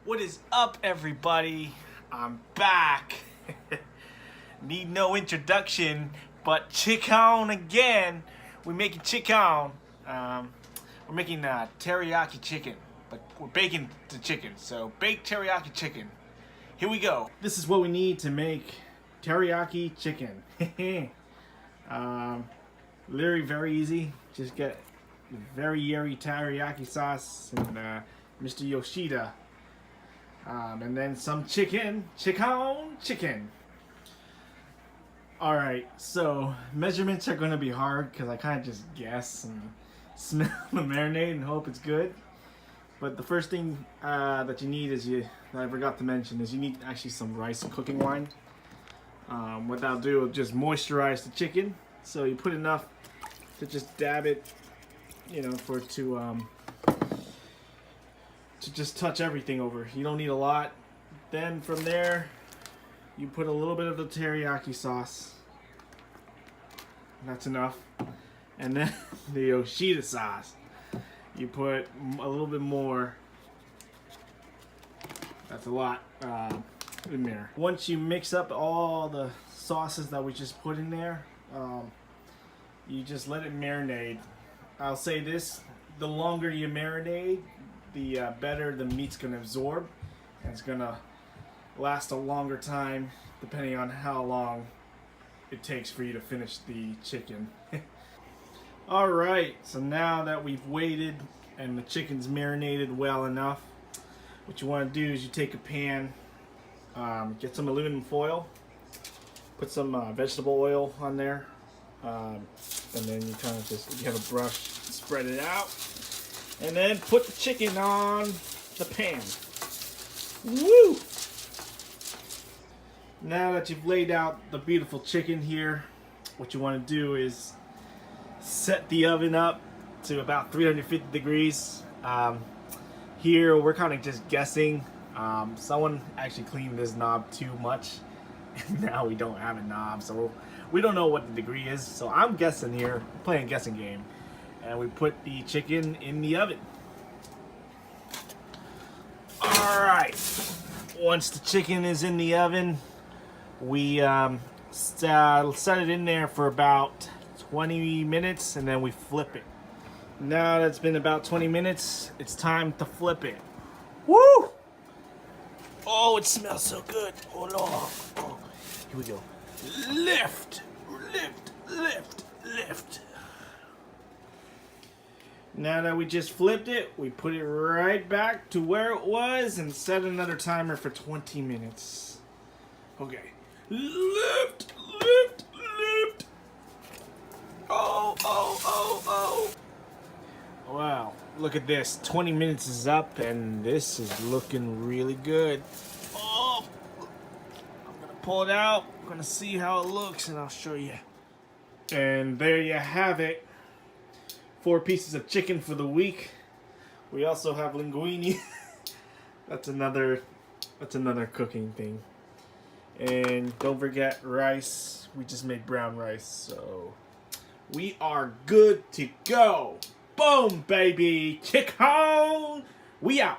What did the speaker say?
What is up, everybody? I'm back. Need no introduction, but chicken again. We're making chicken. We're making teriyaki chicken, but we're baking the chicken. So baked teriyaki chicken. Here we go. This is what we need to make teriyaki chicken. Literally very easy. Just get very airy teriyaki sauce and Mr. Yoshida. And then some chicken. Alright, so measurements are going to be hard because I kind of just guess and smell the marinade and hope it's good. But the first thing that you need is, that I forgot to mention, is you need actually some rice cooking wine. What that'll do is just moisturize the chicken. So you put enough to just dab it, for it to just touch everything over. You don't need a lot. Then from there, you put a little bit of the teriyaki sauce. That's enough. And then the Yoshida sauce. You put a little bit more. That's a lot in there. Once you mix up all the sauces that we just put in there, you just let it marinate. I'll say this, the longer you marinate, the better the meat's going to absorb. And it's going to last a longer time depending on how long it takes for you to finish the chicken. Alright, so now that we've waited and the chicken's marinated well enough, what you want to do is you take a pan, get some aluminum foil, put some vegetable oil on there, and then you kind of just, you have a brush, spread it out, and then put the chicken on the pan. Woo! Now that you've laid out the beautiful chicken here, what you want to do is set the oven up to about 350 degrees. Here we're kind of just guessing. Someone actually cleaned this knob too much, and now we don't have a knob, so we don't know what the degree is. So I'm guessing here, playing a guessing game, and we put the chicken in the oven. All right. Once the chicken is in the oven, we set it in there for about 20 minutes, and then we flip it. Now that's been about 20 minutes, it's time to flip it. Woo! Oh, it smells so good. Oh, Lord. Oh, here we go. Lift, lift, lift, lift. Now that we just flipped it, we put it right back to where it was and set another timer for 20 minutes. Okay. Lift, lift, lift. Oh, oh, oh, oh. Wow, look at this. 20 minutes is up and this is looking really good. Oh, I'm gonna pull it out. I'm gonna see how it looks and I'll show you. And there you have it. 4 pieces of chicken for the week. We also have linguine. That's another cooking thing. And don't forget rice. We just made brown rice, so we are good to go. Boom, baby. Chicken. We out.